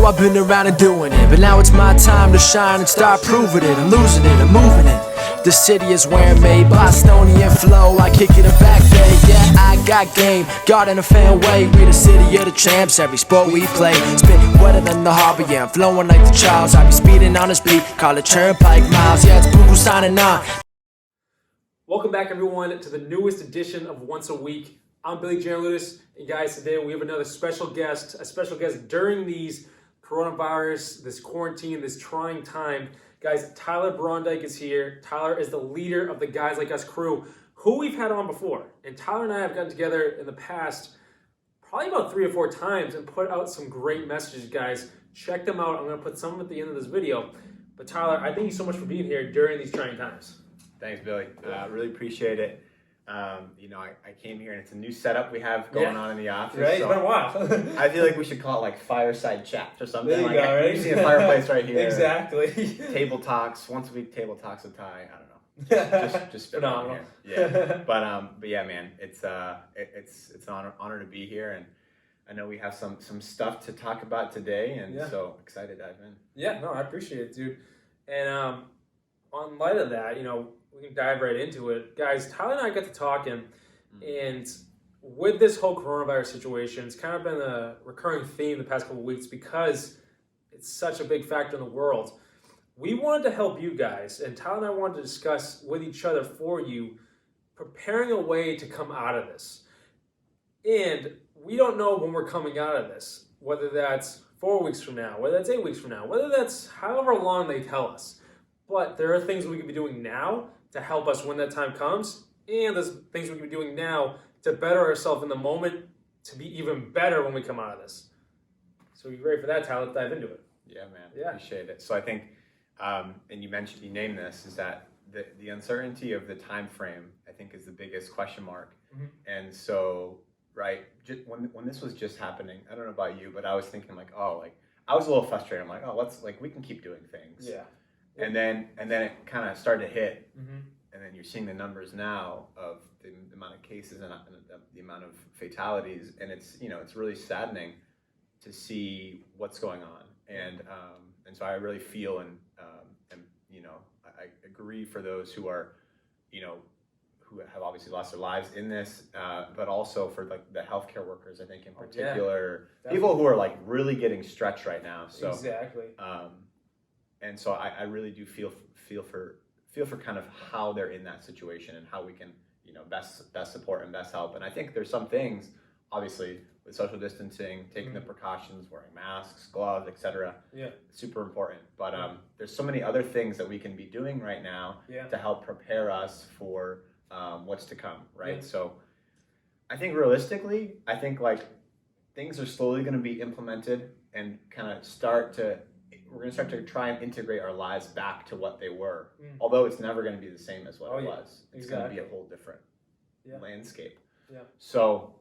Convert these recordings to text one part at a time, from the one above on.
I've been around and doing it, but now it's my time to shine and start proving it. I'm losing it, I'm moving it. The city is where I'm made, Bostonian flow, I kick it a back day. Yeah, I got game, God in a fan way. We the city of the champs, every sport we play. Spit wetter than the harbor, yeah, I'm flowing like the Charles. I be speeding on this beat, call it Turnpike Miles. Yeah, it's Buku signing on. Welcome back, everyone, to the newest edition of Once a Week. I'm Giannouloudis, and guys, today we have another special guest, during these coronavirus, this quarantine, this trying time. Guys, Tyler Brondyk is here. Tyler is the leader of the Guys Like Us crew, who we've had on before. And Tyler and I have gotten together in the past, probably about 3 or 4 times, and put out some great messages, guys. Check them out. I'm going to put some at the end of this video. But Tyler, I thank you so much for being here during these trying times. Thanks, Billy. Really appreciate it. I came here and it's a new setup we have going on in the office. Right, it's been a while. I feel like we should call it like fireside chats or something. There you go, right? You see a fireplace right here. Exactly. Table talks, once a week table talks with Ty. I don't know. Just phenomenal. Yeah. But yeah, man, it's an honor to be here, and I know we have some stuff to talk about today, and so excited to dive in. Yeah, no, I appreciate it, dude. And on light of that, we can dive right into it. Guys, Tyler and I got to talking, and with this whole coronavirus situation, it's kind of been a recurring theme the past couple of weeks because it's such a big factor in the world. We wanted to help you guys, and Tyler and I wanted to discuss with each other for you, preparing a way to come out of this. And we don't know when we're coming out of this, whether that's 4 weeks from now, whether that's 8 weeks from now, whether that's however long they tell us. But there are things we can be doing now to help us when that time comes, and there's things we can be doing now to better ourselves in the moment to be even better when we come out of this. So you ready for that, Tyler? Let's dive into it. Yeah, man. Yeah. Appreciate it. So I think, and you named this, is that the uncertainty of the time frame, I think, is the biggest question mark. Mm-hmm. And so, right, just when this was just happening, I don't know about you, but I was thinking I was a little frustrated. I'm like, we can keep doing things. Yeah. And then it kind of started to hit, and then you're seeing the numbers now of the amount of cases and the amount of fatalities, and it's really saddening to see what's going on, and so I really feel and I agree for those who are who have obviously lost their lives in this, but also for the healthcare workers, I think in particular, people who are really getting stretched right now. So exactly. And so I really do feel for kind of how they're in that situation and how we can best support and best help. And I think there's some things, obviously, with social distancing, taking the precautions, wearing masks, gloves, etc. Yeah, super important. But there's so many other things that we can be doing right now to help prepare us for what's to come. Right. Yeah. So I think realistically, things are slowly going to be implemented and kind of we're going to start to try and integrate our lives back to what they were. Although it's never going to be the same as what it was. It's going to be a whole different landscape. Yeah. So,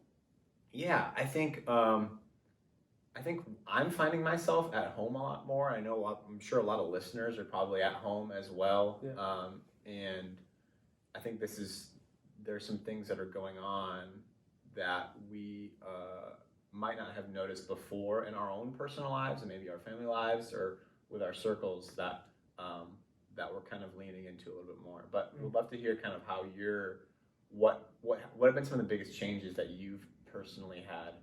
yeah, I think I'm finding myself at home a lot more. I'm sure a lot of listeners are probably at home as well. Yeah. And I think there's some things that are going on that we might not have noticed before in our own personal lives and maybe our family lives or with our circles that we're kind of leaning into a little bit more. But we'd love to hear kind of how what have been some of the biggest changes that you've personally had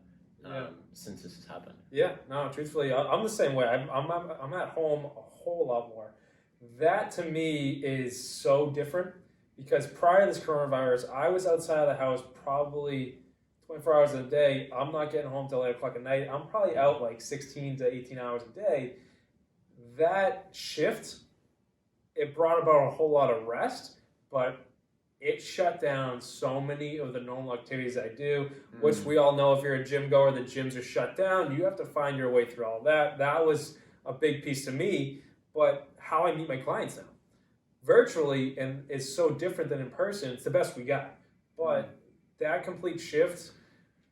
since this has happened? Yeah, no, truthfully, I'm the same way. I'm at home a whole lot more. That to me is so different because prior to this coronavirus, I was outside of the house probably 24 hours a day. I'm not getting home till 8 o'clock at night. I'm probably out 16 to 18 hours a day. That shift, it brought about a whole lot of rest, but it shut down so many of the normal activities I do, which we all know if you're a gym goer, the gyms are shut down. You have to find your way through all that. That was a big piece to me, but how I meet my clients now. Virtually, and it's so different than in person, it's the best we got. But that complete shift,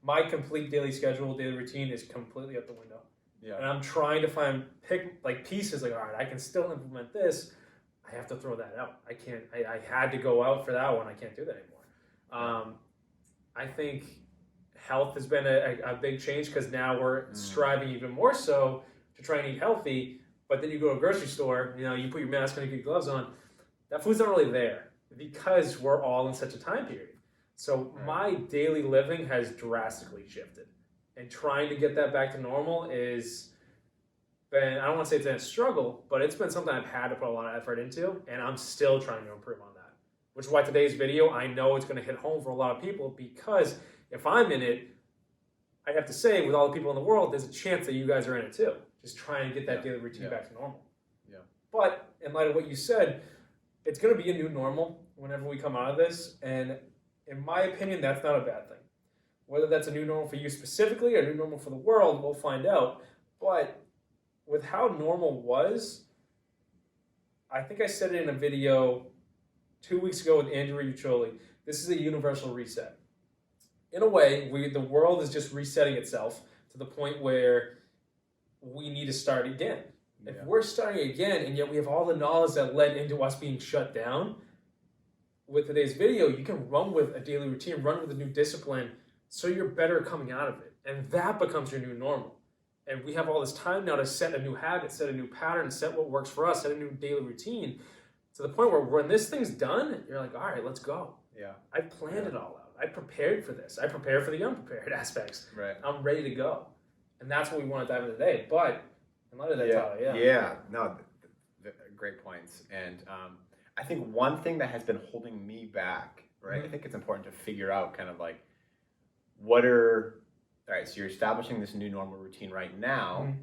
my complete daily schedule, daily routine is completely out the window. Yeah. And I'm trying to pick pieces all right, I can still implement this. I have to throw that out. I can't, I had to go out for that one. I can't do that anymore. I think health has been a big change because now we're striving even more so to try and eat healthy, but then you go to a grocery store, you put your mask on, you get your gloves on, that food's not really there because we're all in such a time period. So my daily living has drastically shifted. And trying to get that back to normal is been, I don't want to say it's been a struggle, but it's been something I've had to put a lot of effort into, and I'm still trying to improve on that. Which is why today's video, I know it's going to hit home for a lot of people, because if I'm in it, I have to say, with all the people in the world, there's a chance that you guys are in it too. Just trying to get that daily routine back to normal. Yeah. But in light of what you said, it's going to be a new normal whenever we come out of this, and in my opinion, that's not a bad thing. Whether that's a new normal for you specifically or a new normal for the world, we'll find out. But with how normal was, I think I said it in a video 2 weeks ago with Andy Bukuras, this is a universal reset. In a way, the world is just resetting itself to the point where we need to start again. Yeah. If we're starting again, and yet we have all the knowledge that led into us being shut down, with today's video, you can run with a daily routine, run with a new discipline, so you're better coming out of it. And that becomes your new normal. And we have all this time now to set a new habit, set a new pattern, set what works for us, set a new daily routine, to the point where when this thing's done, you're like, all right, let's go. Yeah. I planned it all out. I prepared for this. I prepared for the unprepared aspects. Right. I'm ready to go. And that's what we want to dive into today. But in light of that, Tyler, Yeah, no, great points. And I think one thing that has been holding me back, right? Mm-hmm. I think it's important to figure out kind of like, all right, so you're establishing this new normal routine right now. Mm-hmm.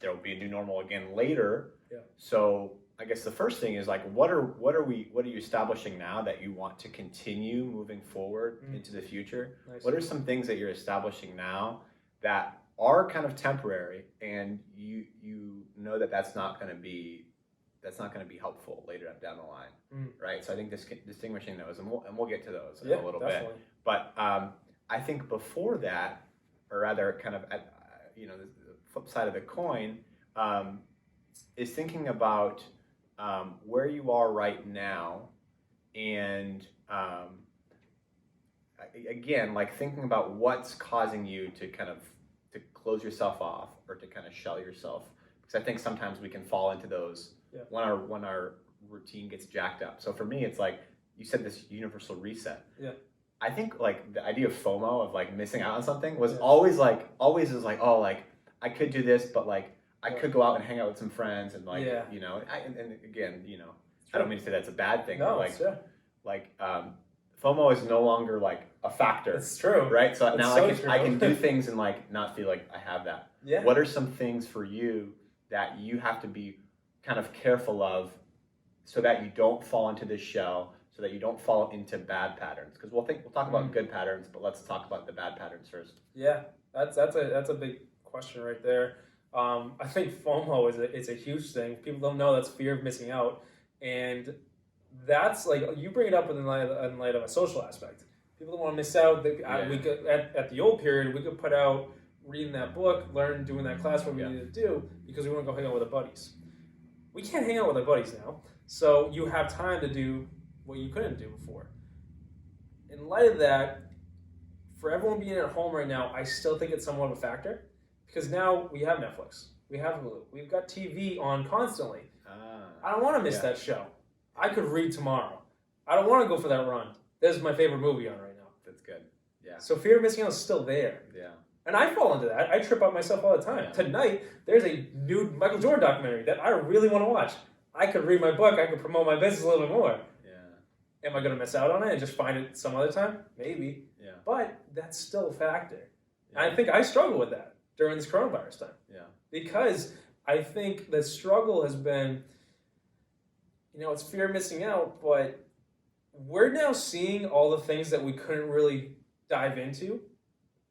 There will be a new normal again later. Yeah. So I guess the first thing is like, what are you establishing now that you want to continue moving forward into the future? Nice. What are some things that you're establishing now that are kind of temporary, and you know that's not going to be helpful later down the line, right? So I think distinguishing those, and we'll get to those in a little bit. But I think before that, or rather, kind of at the flip side of the coin, is thinking about where you are right now, and again, like thinking about what's causing you to kind of to close yourself off or to kind of shell yourself, because I think sometimes we can fall into those when our routine gets jacked up. So for me, it's like you said, this universal reset. Yeah. I think like the idea of FOMO, of like missing out on something, was always is like, oh, like I could do this, but like I could go out and hang out with some friends and like, and again, I don't mean to say that's a bad thing. No, but like FOMO is no longer like a factor. It's true. Right? So now I can do things and like not feel like I have that. Yeah. What are some things for you that you have to be kind of careful of so that you don't fall into this shell, so that you don't fall into bad patterns? Because we'll talk about good patterns, but let's talk about the bad patterns first. Yeah, that's a big question right there. I think FOMO is a huge thing. People don't know that's fear of missing out, and that's like, you bring it up in light of a social aspect. People don't want to miss out. We could, at the old period, we could put out reading that book, doing that class, what we needed to do, because we want to go hang out with our buddies. We can't hang out with our buddies now, so you have time to do what you couldn't do before. In light of that, for everyone being at home right now, I still think it's somewhat of a factor, because now we have Netflix, we have Hulu, we've got TV on constantly. I don't want to miss that show. I could read tomorrow. I don't want to go for that run. This is my favorite movie on right now. That's good. Yeah. So fear of missing out is still there. Yeah. And I fall into that. I trip up myself all the time. Yeah. Tonight, there's a new Michael Jordan documentary that I really want to watch. I could read my book. I could promote my business a little bit more. Yeah. Am I going to miss out on it and just find it some other time? Maybe. Yeah. But that's still a factor. Yeah. And I think I struggle with that during this coronavirus time. Yeah. Because I think the struggle has been, it's fear of missing out, but we're now seeing all the things that we couldn't really dive into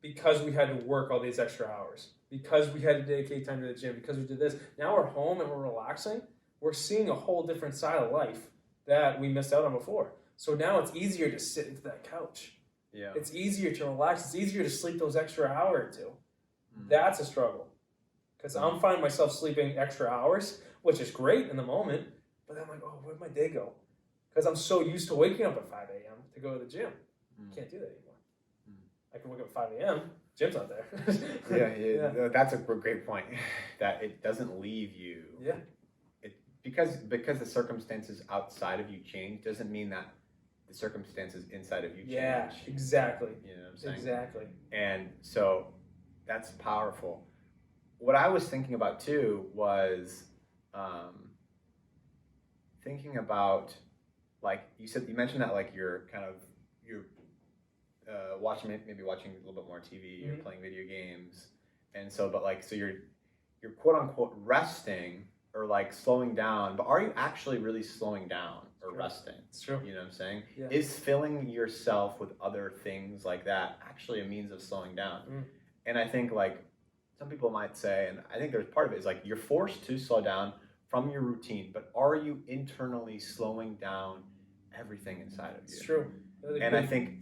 because we had to work all these extra hours, because we had to dedicate time to the gym, because we did this. Now we're home and we're relaxing. We're seeing a whole different side of life that we missed out on before. So now it's easier to sit into that couch. Yeah. It's easier to relax. It's easier to sleep those extra hour or two. Mm-hmm. That's a struggle. Because I'm finding myself sleeping extra hours, which is great in the moment, but then I'm like, oh, where'd my day go? Because I'm so used to waking up at 5 a.m. to go to the gym. Can't do that anymore. I can wake up at 5 a.m., gyms out there. yeah. That's a great point. That it doesn't leave you. Yeah. Because the circumstances outside of you change doesn't mean that the circumstances inside of you change. Yeah, exactly. You know what I'm saying? Exactly. And so that's powerful. What I was thinking about too was thinking about, like you mentioned that like you're watching a little bit more TV, you're playing video games, and so you're quote unquote resting or like slowing down, but are you actually really slowing down or resting? It's true. You know what I'm saying? Yeah. Is filling yourself with other things like that actually a means of slowing down? And I think like some people might say, and I think there's part of it is like you're forced to slow down from your routine, but are you internally slowing down everything inside of you? It's true. And I think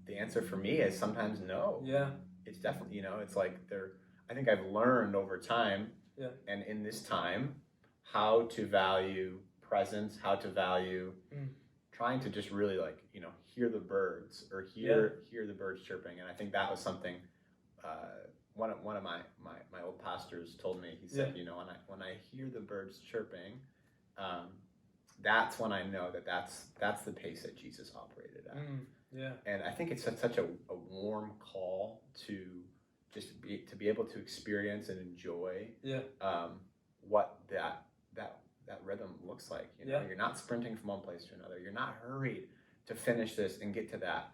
the answer for me is sometimes no. Yeah. It's definitely, it's like I think I've learned over time, and in this time, how to value presence, how to value trying to just really like, hear the birds or hear the birds chirping. And I think that was something one of my old pastors told me. He said, when I hear the birds chirping, that's when I know that's the pace that Jesus operated at. Yeah. And I think it's such a warm call to just be able to experience and enjoy what that rhythm looks like. You're not sprinting from one place to another. You're not hurried to finish this and get to that.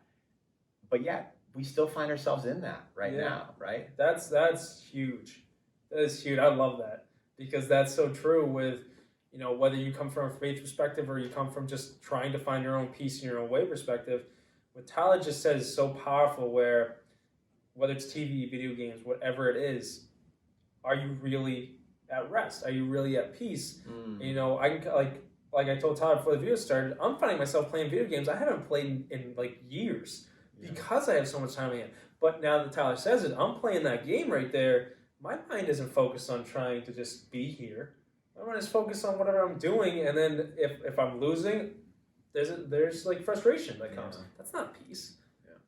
But yet we still find ourselves in that now, right? That's huge. That is huge. I love that, because that's so true with, whether you come from a faith perspective or you come from just trying to find your own peace in your own way perspective. What Tyler just said is so powerful, where whether it's TV, video games, whatever it is, are you really at rest? Are you really at peace? I can, like I told Tyler before the video started, I'm finding myself playing video games I haven't played in like years because I have so much time in it. But now that Tyler says it, I'm playing that game right there. My mind isn't focused on trying to just be here. My mind is focused on whatever I'm doing, and then if I'm losing, there's like frustration that comes. That's not peace.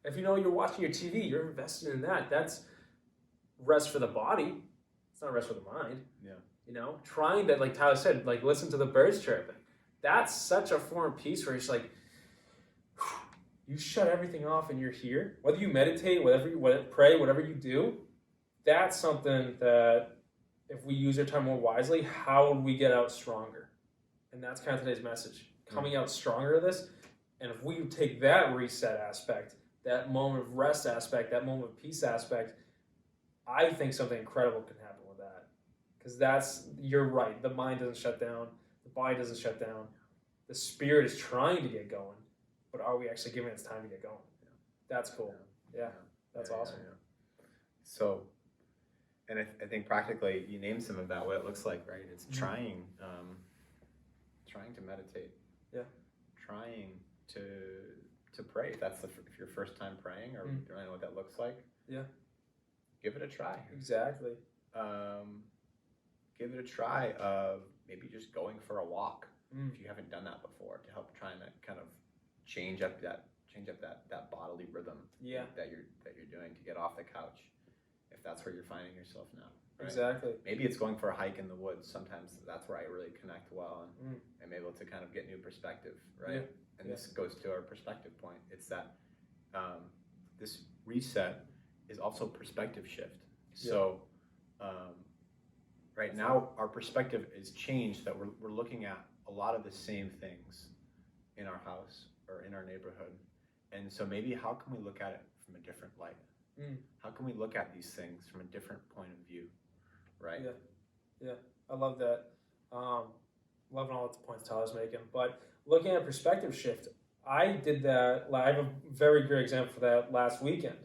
If you're watching your TV, you're invested in that. That's rest for the body. It's not rest for the mind. Trying to, like Tyler said, like listen to the birds chirping. That's such a form of peace where it's like you shut everything off and you're here. Whether you meditate, pray, whatever you do, that's something that if we use our time more wisely, how would we get out stronger? And that's kind of today's message. Coming out stronger of this. And if we take that reset aspect, that moment of rest aspect, that moment of peace aspect, I think something incredible can happen with that. Because you're right, the mind doesn't shut down, the body doesn't shut down, the spirit is trying to get going, but are we actually giving it time to get going? That's cool. That's awesome. So, and I think practically you named some of that, what it looks like, right? It's trying to meditate. Trying to pray. If that's if your first time praying or you don't know what that looks like. Give it a try. Exactly. Give it a try of maybe just going for a walk if you haven't done that before, to help trying to kind of change up that bodily rhythm that you're doing, to get off the couch if that's where you're finding yourself now. Right? Exactly. Maybe it's going for a hike in the woods. Sometimes that's where I really connect well and I'm able to kind of get new perspective, right? And this goes to our perspective point. It's that this reset is also perspective shift. So right now our perspective is changed, that we're looking at a lot of the same things in our house or in our neighborhood. And so maybe how can we look at it from a different light? How can we look at these things from a different point of view, right? Yeah, I love that. Loving all the points Tyler's making. But looking at perspective shift, I did that. I have a very great example for that last weekend.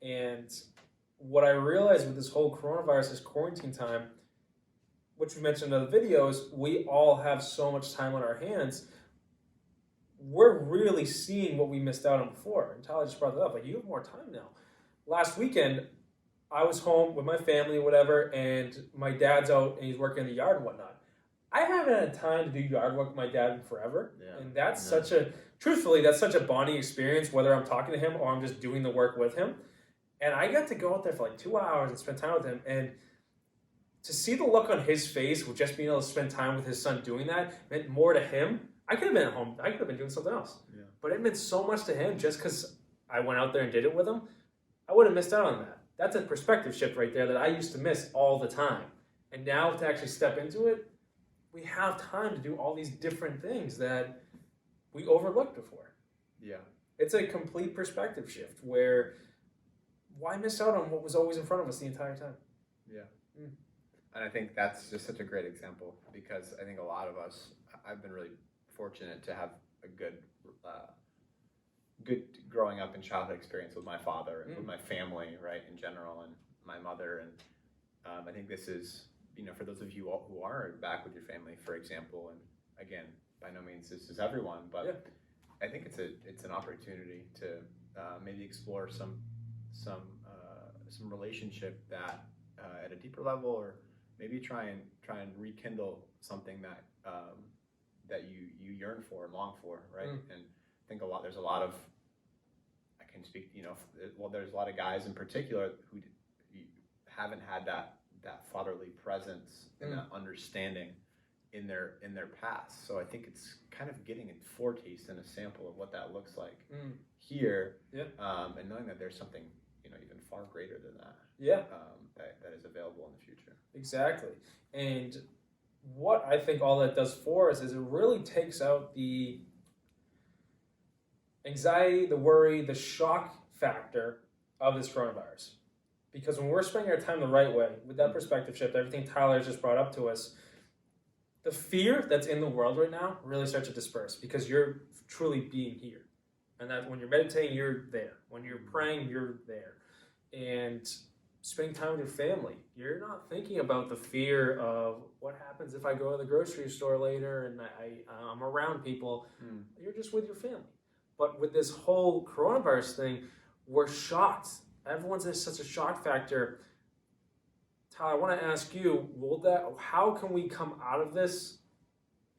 And what I realized with this whole coronavirus, this quarantine time, which we mentioned in other videos, we all have so much time on our hands. We're really seeing what we missed out on before. And Tyler just brought it up. Like, you have more time now. Last weekend, I was home with my family, whatever, and my dad's out and he's working in the yard and whatnot. I haven't had time to do yard work with my dad in forever. And that's truthfully, that's such a bonding experience, whether I'm talking to him or I'm just doing the work with him. And I got to go out there for like 2 hours and spend time with him. And to see the look on his face with just being able to spend time with his son doing that meant more to him. I could have been at home. I could have been doing something else. Yeah. But it meant so much to him just because I went out there and did it with him. I would have missed out on that. That's a perspective shift right there that I used to miss all the time. And now to actually step into it, we have time to do all these different things that we overlooked before. Yeah. It's a complete perspective shift where why miss out on what was always in front of us the entire time? Yeah. And I think that's just such a great example because I think a lot of us, I've been really fortunate to have a good growing up and childhood experience with my father and with my family, right, in general, and my mother. And I think this is, for those of you who are back with your family, for example, and again, by no means this is everyone, but I think it's an opportunity to maybe explore some relationship that at a deeper level, or maybe try and rekindle something that that you yearn for and long for, right? And I think there's a lot of, I can speak, there's a lot of guys in particular who haven't had that fatherly presence and that understanding in their past. So I think it's kind of getting a foretaste and a sample of what that looks like here, and knowing that there's something even far greater than that. That is available in the future. Exactly. And what I think all that does for us is it really takes out the anxiety, the worry, the shock factor of this coronavirus. Because when we're spending our time the right way, with that perspective shift, everything Tyler just brought up to us, the fear that's in the world right now really starts to disperse because you're truly being here. And that when you're meditating, you're there. When you're praying, you're there. And spending time with your family, you're not thinking about the fear of what happens if I go to the grocery store later and I'm around people. You're just with your family. But with this whole coronavirus thing, we're shocked. Everyone's in such a shock factor. Tyler, I want to ask you, how can we come out of this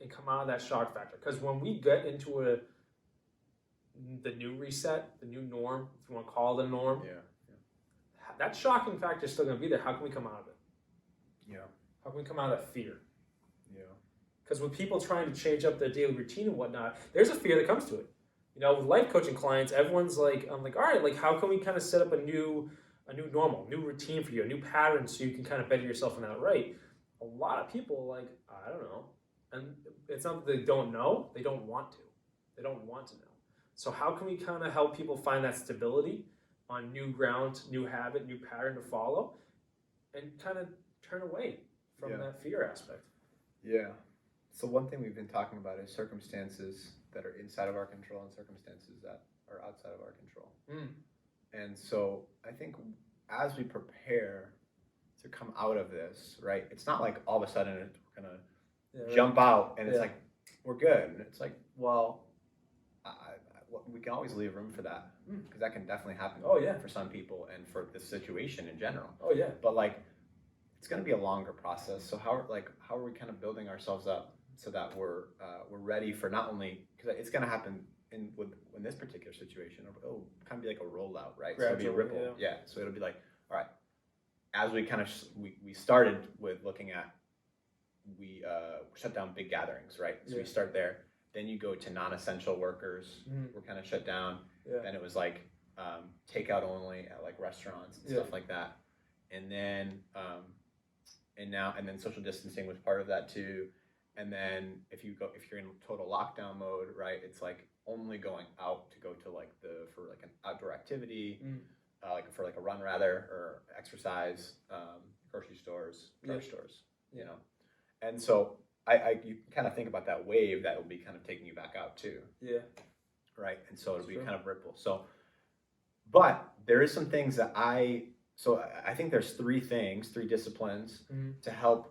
and come out of that shock factor? Because when we get into the new reset, the new norm, if you want to call it a norm, that shocking factor is still going to be there. How can we come out of it? Yeah. How can we come out of that fear? Yeah. Because with people trying to change up their daily routine and whatnot, there's a fear that comes to it. With life coaching clients, everyone's like, I'm like, all right, like how can we kind of set up a new normal, new routine for you, a new pattern so you can kind of better yourself in that right? A lot of people are like, I don't know. And it's not that they don't know, they don't want to. They don't want to know. So how can we kind of help people find that stability on new ground, new habit, new pattern to follow, and kind of turn away from that fear aspect? Yeah. So one thing we've been talking about is circumstances that are inside of our control and circumstances that are outside of our control. And so I think as we prepare to come out of this, right, it's not like all of a sudden we're going to jump out and it's like, we're good. And it's like, well, we can always leave room for that because that can definitely happen for some people and for the situation in general. But like, it's going to be a longer process. So how are we kind of building ourselves up so that we're ready for not only, because it's going to happen in this particular situation, it'll kind of be like a rollout, right? So it'll be a ripple. So it'll be like, all right, as we kind of we started with looking at, we shut down big gatherings, right? So we start there. Then you go to non-essential workers. We're kind of shut down. Then it was like takeout only at like restaurants and stuff like that. And then and then social distancing was part of that too. And then if you're in total lockdown mode, right, it's like only going out to go to for an outdoor activity, for a run rather, or exercise, grocery stores, drug stores, And so you kind of think about that wave that will be kind of taking you back out too. Right. And so it'll be kind of ripple. So, but there is some things that I think there's three disciplines to help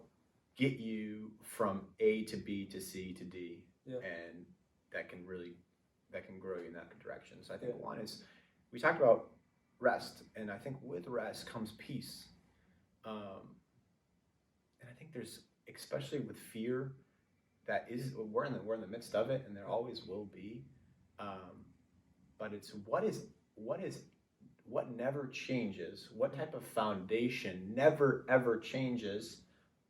get you from A to B to C to D, and that can grow you in that direction. So I think one is, we talked about rest, and I think with rest comes peace. And I think there's, especially with fear, we're in the midst of it, and there always will be. But it's what is never changes, what type of foundation never ever changes,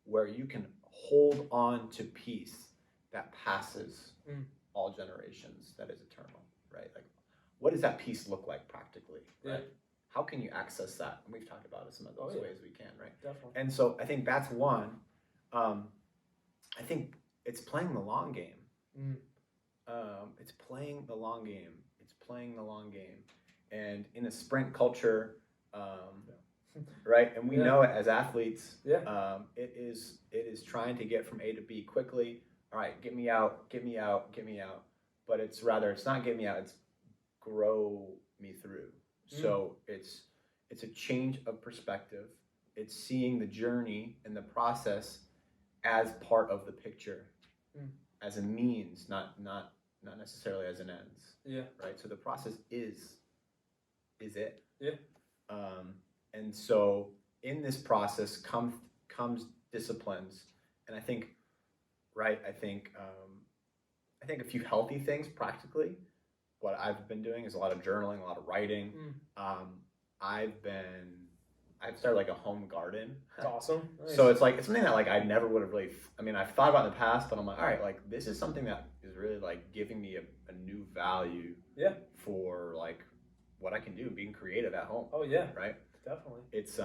where you can hold on to peace that passes all generations, that is eternal, right? Like, what does that peace look like practically, right? How can you access that? And we've talked about it some of those ways we can, right? Definitely. And so I think that's one. I think it's playing the long game. It's playing the long game. It's playing the long game. And in a sprint culture, right? And we know it as athletes. It is trying to get from A to B quickly. All right, get me out, get me out, get me out. But it's not get me out, it's grow me through. So it's a change of perspective. It's seeing the journey and the process as part of the picture, as a means, not necessarily as an ends. Right. So the process is it. And so in this process comes disciplines, and I think a few healthy things practically. What I've been doing is a lot of journaling, a lot of writing. I've started like a home garden. That's awesome. Nice. So it's something that I never would have really, I've thought about in the past, but I'm like, all right, like this is something that is really like giving me a new value for like what I can do, being creative at home. Oh yeah. Right? Definitely. It's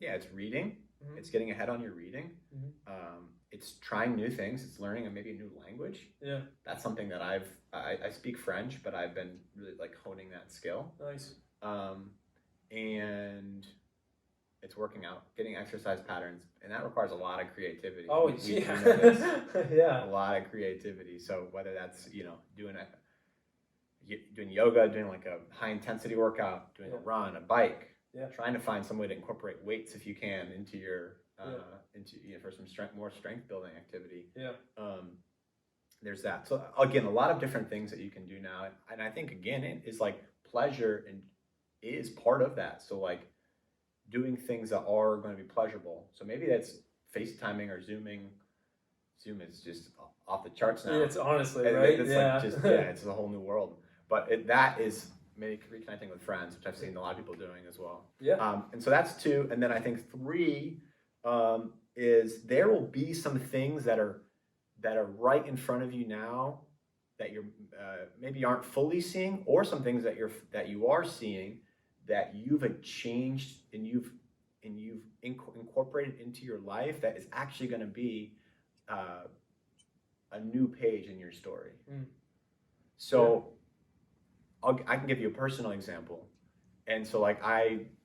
it's reading. It's getting ahead on your reading. It's trying new things. It's learning maybe a new language. That's something that I speak French, but I've been really like honing that skill. Nice. And it's working out, getting exercise patterns, and that requires a lot of creativity. Oh, yeah. A lot of creativity. So whether that's, doing yoga, doing like a high intensity workout, doing a run, a bike, trying to find some way to incorporate weights if you can into your, for some more strength building activity. There's that. So again, a lot of different things that you can do now. And I think again, it is like pleasure and is part of that. So like doing things that are going to be pleasurable. So maybe that's FaceTiming or Zooming. Zoom is just off the charts now. It's honestly, right? It's a whole new world. But that is maybe reconnecting with friends, which I've seen a lot of people doing as well. And so that's 2. And then I think 3 is there will be some things that are right in front of you now that you're maybe aren't fully seeing, or some things that you are seeing that you've changed and you've incorporated into your life that is actually going to be a new page in your story. So I can give you a personal example. And so like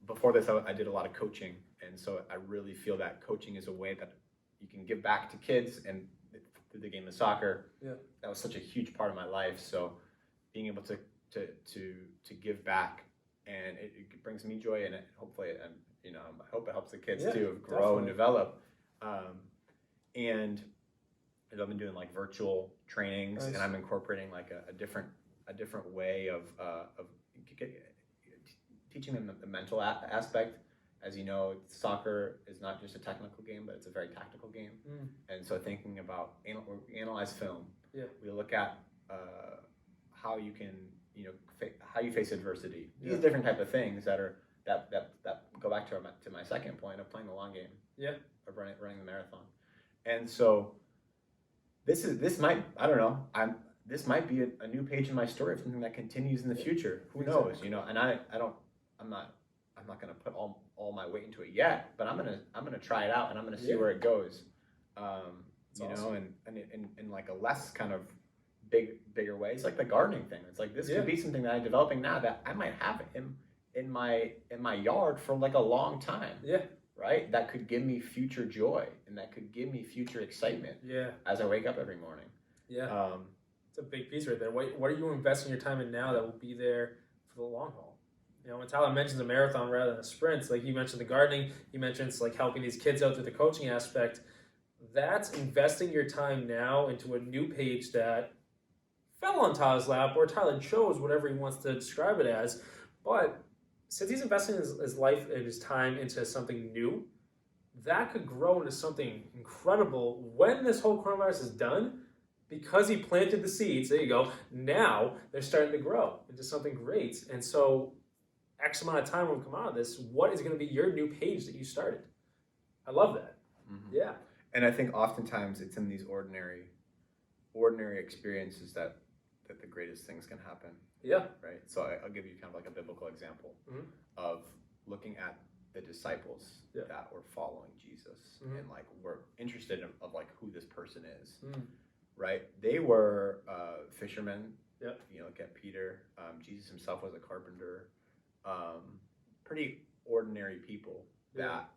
before this, I did a lot of coaching. And so I really feel that coaching is a way that you can give back to kids, and through the game of soccer, that was such a huge part of my life. So being able to give back, and it brings me joy, and hopefully, I hope it helps the kids too grow and develop. And I've been doing like virtual trainings, and I'm incorporating like a different way of teaching them the mental aspect. As you know, soccer is not just a technical game, but it's a very tactical game. And so thinking about, we analyze film. We look at how you can, how you face adversity. These different type of things that go back to my second point of playing the long game. Of running the marathon. And so this might be a new page in my story of something that continues in the future. Who knows? And I'm not going to put all my weight into it yet, but I'm gonna try it out, and I'm gonna see where it goes. Awesome. And in like a less kind of bigger way. It's like the gardening thing. It's like this could be something that I'm developing now that I might have in my yard for like a long time. Right? That could give me future joy, and that could give me future excitement. As I wake up every morning. It's a big piece right there. What are you investing your time in now that will be there for the long haul? When Tyler mentions a marathon rather than a sprint, like you mentioned the gardening, you mentioned it's like helping these kids out through the coaching aspect. That's investing your time now into a new page that fell on Tyler's lap, or Tyler chose whatever he wants to describe it as. But since he's investing his life and his time into something new, that could grow into something incredible when this whole coronavirus is done, because he planted the seeds. There you go. Now they're starting to grow into something great. And so X amount of time when we come out of this, what is going to be your new page that you started? I love that. Mm-hmm. Yeah. And I think oftentimes it's in these ordinary experiences that the greatest things can happen. Yeah. Right. So I'll give you kind of like a biblical example of looking at the disciples that were following Jesus and like were interested in of like who this person is. Right. They were fishermen. Yeah. You know, get Peter. Jesus himself was a carpenter. Pretty ordinary people that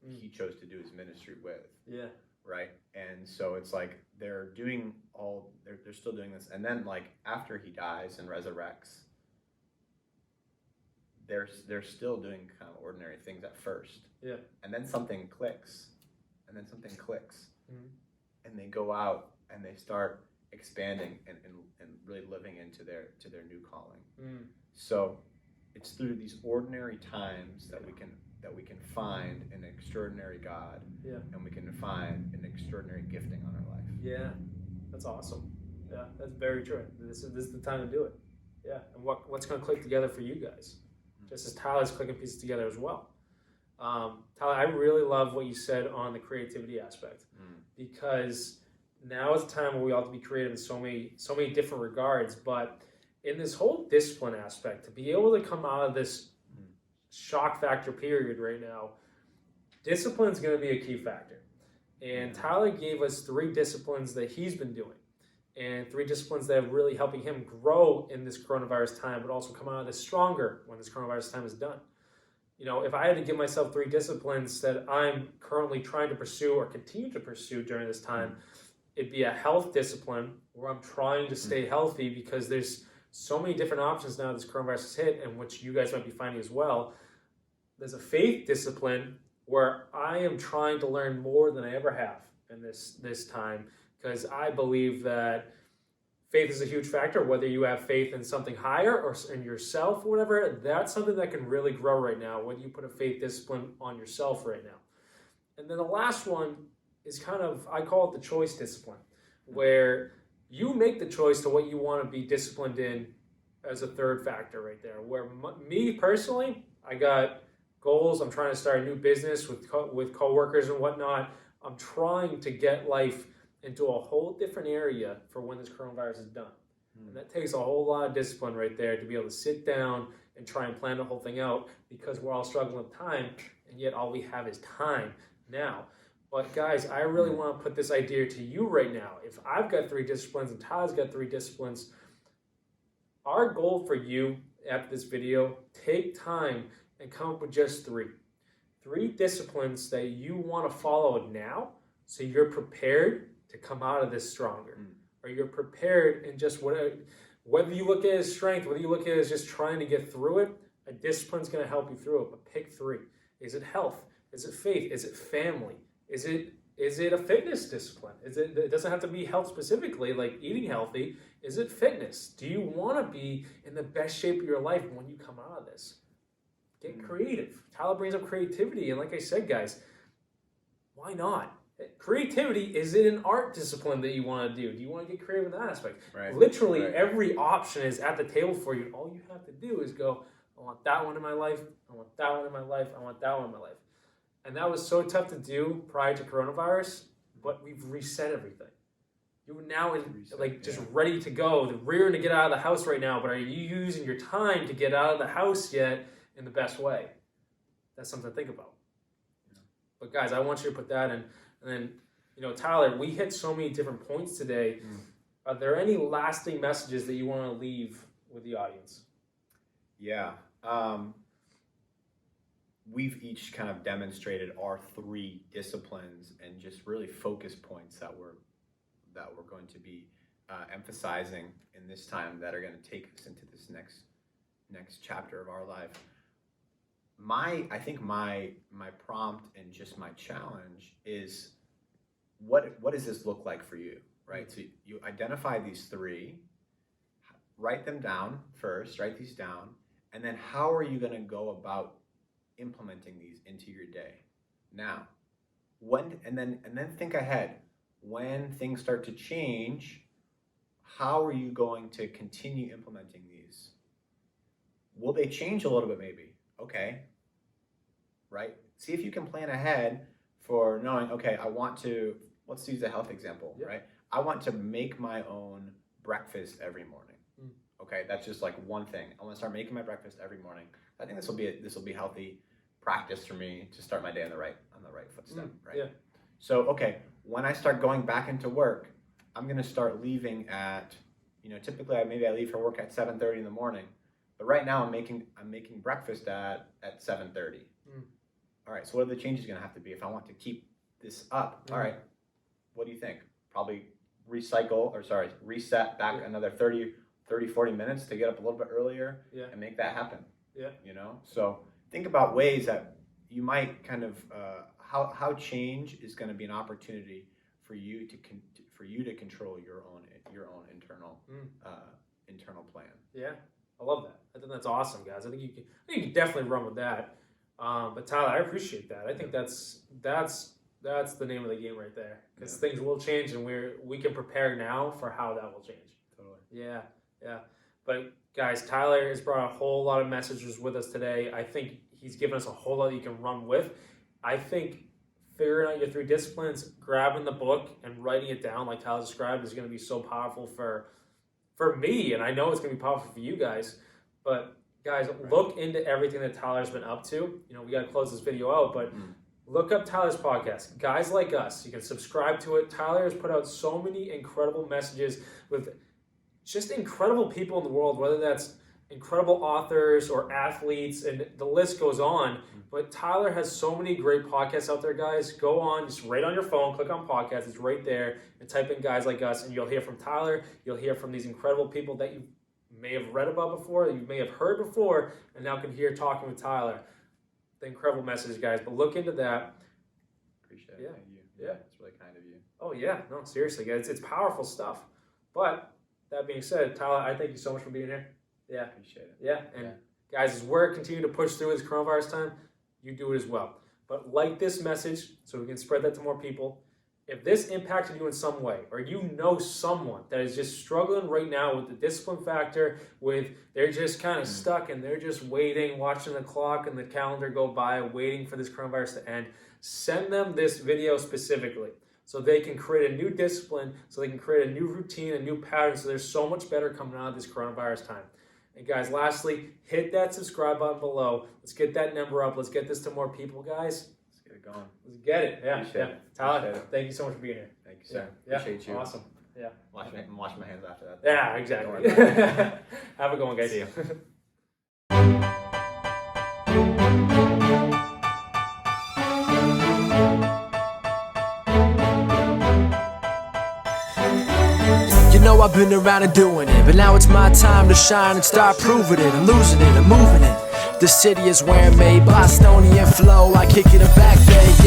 he chose to do his ministry with. Yeah. Right. And so it's like they're still doing this. And then like after he dies and resurrects, they're still doing kind of ordinary things at first. Yeah. And then something clicks. And they go out and they start expanding and really living into their new calling. So it's through these ordinary times that we can find an extraordinary God, and we can find an extraordinary gifting on our life. Yeah, that's awesome. Yeah, that's very true. This is the time to do it. Yeah, and what's going to click together for you guys, just as Tyler's clicking pieces together as well. Tyler, I really love what you said on the creativity aspect, because now is the time where we all have to be creative in so many different regards, but in this whole discipline aspect, to be able to come out of this shock factor period right now, discipline is going to be a key factor. And Tyler gave us 3 disciplines that he's been doing, and 3 disciplines that are really helping him grow in this coronavirus time, but also come out of this stronger when this coronavirus time is done. You know, if I had to give myself 3 disciplines that I'm currently trying to pursue or continue to pursue during this time, it'd be a health discipline where I'm trying to stay healthy, because there's so many different options now this coronavirus has hit, and which you guys might be finding as well. There's a faith discipline where I am trying to learn more than I ever have in this time, because I believe that faith is a huge factor. Whether you have faith in something higher or in yourself or whatever, that's something that can really grow right now, whether you put a faith discipline on yourself right now. And then the last one is kind of, I call it the choice discipline, where you make the choice to what you want to be disciplined in as a third factor right there. Where me personally, I got goals. I'm trying to start a new business with coworkers and whatnot. I'm trying to get life into a whole different area for when this coronavirus is done. And that takes a whole lot of discipline right there to be able to sit down and try and plan the whole thing out, because we're all struggling with time, and yet all we have is time now. But guys, I really want to put this idea to you right now. If I've got 3 disciplines and Tyler's got 3 disciplines, our goal for you after this video, take time and come up with just 3. 3 disciplines that you want to follow now, so you're prepared to come out of this stronger. Or you're prepared in just whether you look at it as strength, whether you look at it as just trying to get through it, a discipline's going to help you through it. But pick 3. Is it health? Is it faith? Is it family? Is it a fitness discipline? It doesn't have to be health specifically, like eating healthy. Is it fitness? Do you want to be in the best shape of your life when you come out of this? Get creative. Tyler brings up creativity, and like I said, guys, why not? Creativity, is it an art discipline that you want to do? Do you want to get creative in that aspect? Right. Literally, every option is at the table for you. All you have to do is go, I want that one in my life. I want that one in my life. I want that one in my life. And that was so tough to do prior to coronavirus, but we've reset everything. You're now ready to go. They're rearing to get out of the house right now, but are you using your time to get out of the house yet in the best way? That's something to think about. Yeah. But guys, I want you to put that in. And then, Tyler, we hit so many different points today. Are there any lasting messages that you want to leave with the audience? Yeah. We've each kind of demonstrated our 3 disciplines and just really focus points that we're going to be emphasizing in this time that are going to take us into this next chapter of our life. I think my prompt and just my challenge is, what does this look like for you, right? So you identify these 3, write them down first, write these down, and then how are you going to go about implementing these into your day now? And then think ahead. When things start to change, how are you going to continue implementing these? Will they change a little bit maybe? Okay. Right? See if you can plan ahead for knowing, okay, I want to, let's use a health example, right? I want to make my own breakfast every morning. Okay, that's just like one thing. I want to start making my breakfast every morning. I think this will be healthy practice for me to start my day on the right footstep, right? Yeah. So, okay, when I start going back into work, I'm going to start leaving at, typically maybe I leave for work at 7:30 in the morning. But right now I'm making breakfast at 7:30. All right, so what are the changes going to have to be if I want to keep this up? All right, what do you think? Probably reset back another 30, 40 minutes to get up a little bit earlier and make that happen. Yeah. So think about ways that you might kind of, how change is going to be an opportunity for you to control your own internal plan. Yeah. I love that. I think that's awesome, guys. I think you can definitely run with that. But Tyler, I appreciate that. I think that's the name of the game right there. Because things will change, and we can prepare now for how that will change. Totally. Yeah. But guys, Tyler has brought a whole lot of messages with us today. I think he's given us a whole lot you can run with. I think figuring out your 3 disciplines, grabbing the book and writing it down like Tyler described is going to be so powerful for me, and I know it's going to be powerful for you guys. But guys, look into everything that Tyler's been up to. We got to close this video out, but look up Tyler's podcast, Guys Like Us. You can subscribe to it. Tyler has put out so many incredible messages with just incredible people in the world, whether that's incredible authors or athletes, and the list goes on. But Tyler has so many great podcasts out there, guys. Go on, just right on your phone, click on podcasts. It's right there, and type in Guys Like Us, and you'll hear from Tyler. You'll hear from these incredible people that you may have read about before, that you may have heard before, and now can hear talking with Tyler. The incredible message, guys. But look into that. Appreciate it. Thank you. Yeah, it's really kind of you. Oh, yeah. No, seriously, guys. It's powerful stuff. But that being said, Tyler, I thank you so much for being here. Yeah. Appreciate it. Yeah. And guys, as we're continuing to push through this coronavirus time, you do it as well. But like this message so we can spread that to more people. If this impacted you in some way, or you know someone that is just struggling right now with the discipline factor, they're just kind of stuck and they're just waiting, watching the clock and the calendar go by, waiting for this coronavirus to end, send them this video specifically so they can create a new discipline, so they can create a new routine, a new pattern, so there's so much better coming out of this coronavirus time. And guys, lastly, hit that subscribe button below. Let's get that number up. Let's get this to more people, guys. Let's get it going. Let's get it. Yeah. Tyler, thank you so much for being here. Thank you, sir. Appreciate you. Awesome. Yeah. I'm washing my hands after that. Yeah, exactly. Have a good one, guys. See you. I've been around and doing it, but now it's my time to shine and start proving it. I'm losing it, I'm moving it. The city is where I'm made, Bostonian flow, I kick it back, babe.